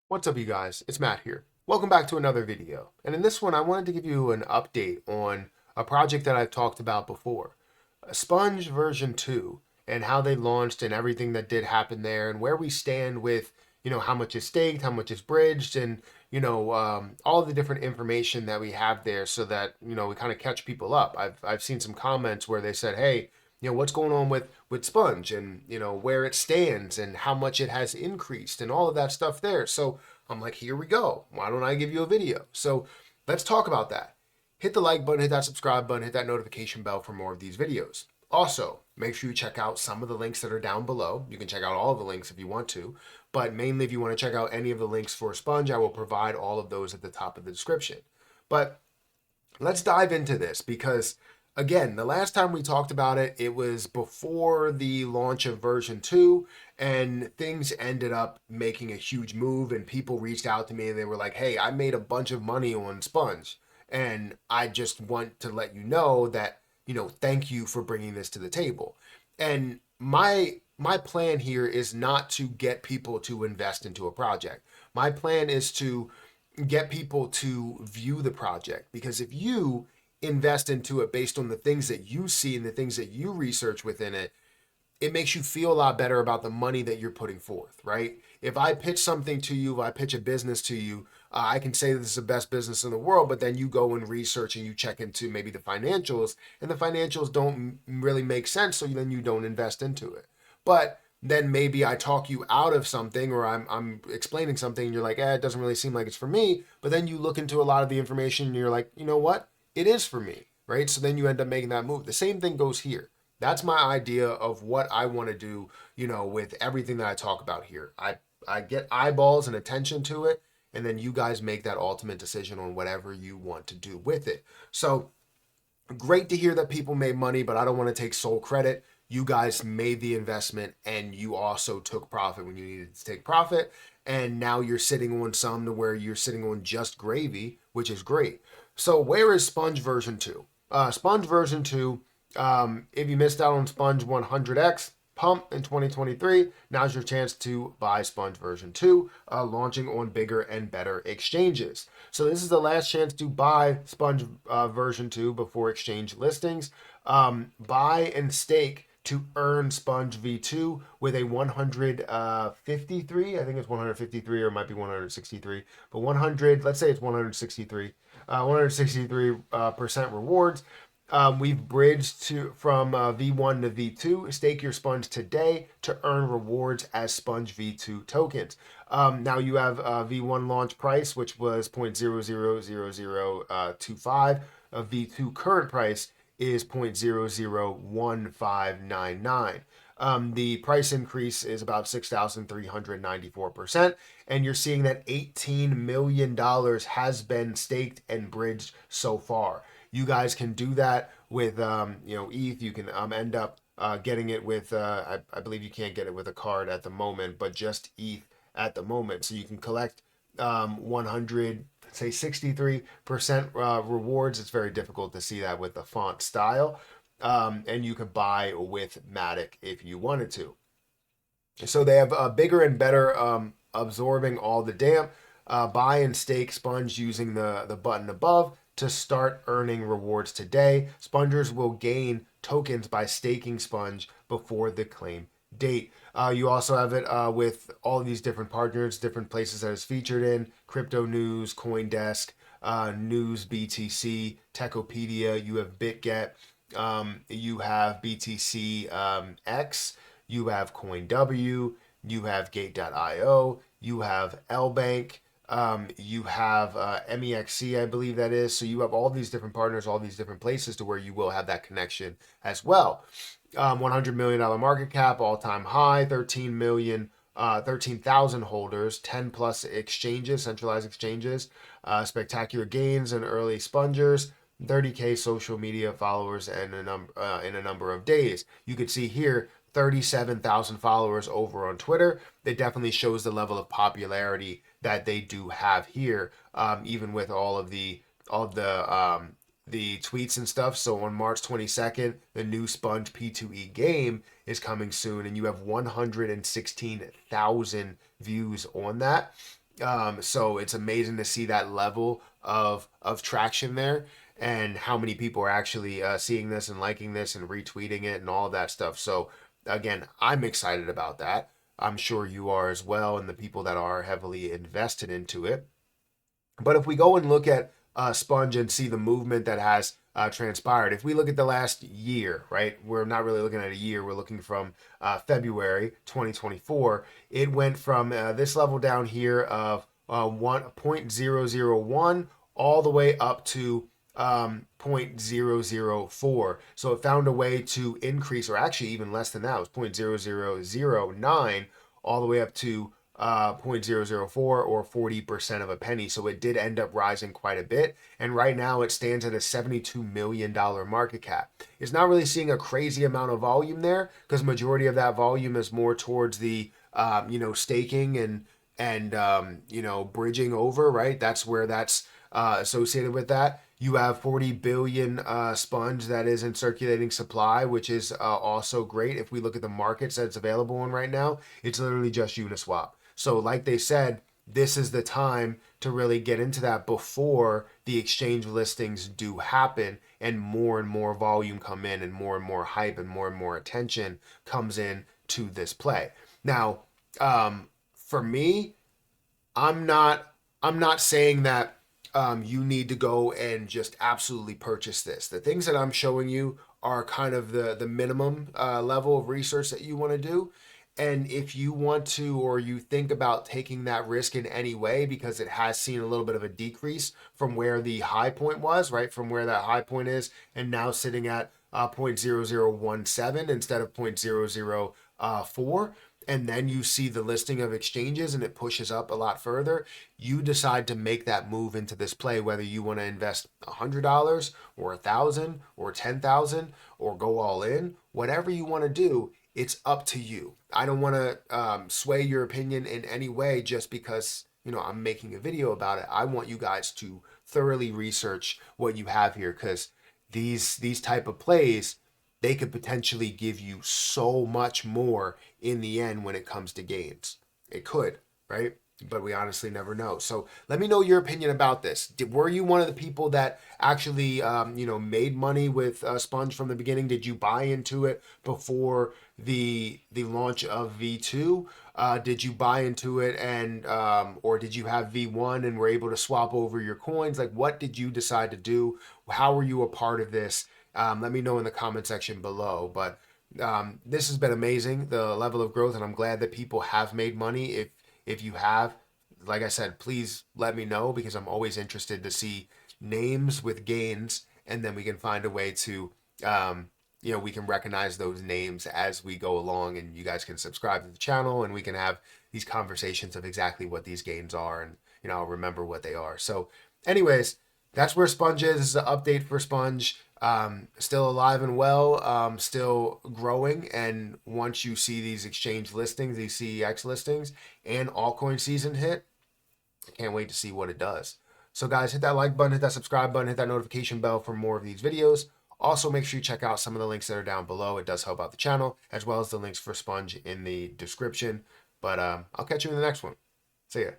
What's up, you guys? It's Matt here. Welcome back to another video. And in this one, I wanted to give you an update on a project that I've talked about before, Sponge version 2, and how they launched and everything that did happen there, and where we stand with, how much is staked, how much is bridged, and, all the different information that we have there so that, we kind of catch people up. I've seen some comments where they said, hey, what's going on with Sponge and where it stands and how much it has increased and all of that stuff there. So I'm like, here we go. Why don't I give you a video? So let's talk about that. Hit the like button, hit that subscribe button, hit that notification bell for more of these videos. Also, make sure you check out some of the links that are down below. You can check out all of the links if you want to, but mainly if you want to check out any of the links for Sponge, I will provide all of those at the top of the description. But let's dive into this because, again, the last time we talked about it, it was before the launch of version 2, and things ended up making a huge move. And people reached out to me and they were like, hey, I made a bunch of money on Sponge. And I just want to let you know that, thank you for bringing this to the table. And my plan here is not to get people to invest into a project. My plan is to get people to view the project, because if you invest into it based on the things that you see and the things that you research within it, it makes you feel a lot better about the money that you're putting forth, right? If I pitch something to you, if I pitch a business to you, I can say this is the best business in the world, but then you go and research and you check into maybe the financials, and the financials don't really make sense, so then you don't invest into it. But then maybe I talk you out of something, or I'm explaining something and you're like, it doesn't really seem like it's for me. But then you look into a lot of the information and you're like, you know what? It is for me, right? So then you end up making that move. The same thing goes here. That's my idea of what I want to do, with everything that I talk about here. I get eyeballs and attention to it, and then you guys make that ultimate decision on whatever you want to do with it. So great to hear that people made money, but I don't want to take sole credit. You guys made the investment and you also took profit when you needed to take profit. And now you're sitting on some to where you're sitting on just gravy, which is great. So, where is Sponge version 2? Sponge version 2, if you missed out on Sponge 100X pump in 2023, now's your chance to buy Sponge version 2, launching on bigger and better exchanges. So this is the last chance to buy Sponge version 2 before exchange listings. Buy and stake to earn Sponge V2 with a 153, I think it's 153 or it might be 163, but 100, let's say it's 163, 163% rewards. We've bridged from V1 to V2. Stake your Sponge today to earn rewards as Sponge V2 tokens. Now you have V1 launch price, which was 0.000025. V2 current price is 0.001599. The price increase is about 6,394%, and you're seeing that $18 million has been staked and bridged so far. You guys can do that with, ETH. You can end up getting it with, I believe you can't get it with a card at the moment, but just ETH at the moment. So you can collect 100, say 63% rewards. It's very difficult to see that with the font style. And you can buy with Matic if you wanted to. So they have bigger and better, absorbing all the damp. Buy and stake Sponge using the button above to start earning rewards today. Spongers will gain tokens by staking Sponge before the claim date. You also have it with all these different partners, different places that it's featured in: Crypto News, CoinDesk, News BTC, Techopedia. You have BitGet. You have BTC X. You have CoinW. You have Gate.io. You have LBank. You have MEXC, I believe that is. So you have all these different partners, all these different places to where you will have that connection as well. $100 million market cap, all-time high, 13,000 holders, 10 plus exchanges, centralized exchanges, spectacular gains and early spongers, 30K social media followers and in a number of days. You could see here 37,000 followers over on Twitter. It definitely shows the level of popularity that they do have here, even with all of the tweets and stuff. So on March 22nd, the new Sponge P2E game is coming soon, and you have 116,000 views on that. So it's amazing to see that level of traction there, and how many people are actually seeing this and liking this and retweeting it and all that stuff. So again, I'm excited about that. I'm sure you are as well, and the people that are heavily invested into it. But if we go and look at Sponge and see the movement that has transpired, if we look at the last year, right, we're not really looking at a year, we're looking from February 2024. It went from this level down here of 1.001 all the way up to 0.004. So it found a way to increase, or actually even less than that, it was 0.0009 all the way up to 0.004 or 40% of a penny. So it did end up rising quite a bit. And right now it stands at a $72 million market cap. It's not really seeing a crazy amount of volume there, because majority of that volume is more towards the, staking and bridging over, right? That's where that's associated with that. You have 40 billion sponge that is in circulating supply, which is also great. If we look at the markets that it's available in right now, it's literally just Uniswap. So like they said, this is the time to really get into that before the exchange listings do happen and more volume come in, and more hype and more attention comes in to this play. Now, for me, I'm not saying that you need to go and just absolutely purchase this. The things that I'm showing you are kind of the minimum level of research that you want to do. And if you want to, or you think about taking that risk in any way, because it has seen a little bit of a decrease from where the high point was, right? From where that high point is, and now sitting at 0.0017 instead of 0.004, and then you see the listing of exchanges and it pushes up a lot further, you decide to make that move into this play, whether you want to invest $100 or 1,000 or 10,000 or go all in, whatever you want to do, it's up to you. I don't want to sway your opinion in any way just because I'm making a video about it. I want you guys to thoroughly research what you have here, because these type of plays, they could potentially give you so much more in the end when it comes to gains. It could, right? But we honestly never know. So let me know your opinion about this. Were you one of the people that actually, made money with Sponge from the beginning? Did you buy into it before the launch of V2? Did you buy into it and or did you have V1 and were able to swap over your coins? Like, what did you decide to do? How were you a part of this? Let me know in the comment section below. But this has been amazing, the level of growth, and I'm glad that people have made money. If you have, like I said, please let me know, because I'm always interested to see names with gains, and then we can find a way to, we can recognize those names as we go along, and you guys can subscribe to the channel, and we can have these conversations of exactly what these gains are, and I'll remember what they are. So, anyways, that's where Sponge is. This is an update for Sponge. Still alive and well, still growing. And once you see these exchange listings, these CEX listings, and altcoin season hit, I can't wait to see what it does. So guys, hit that like button, hit that subscribe button, hit that notification bell for more of these videos. Also, make sure you check out some of the links that are down below. It does help out the channel, as well as the links for Sponge in the description. But I'll catch you in the next one. See ya.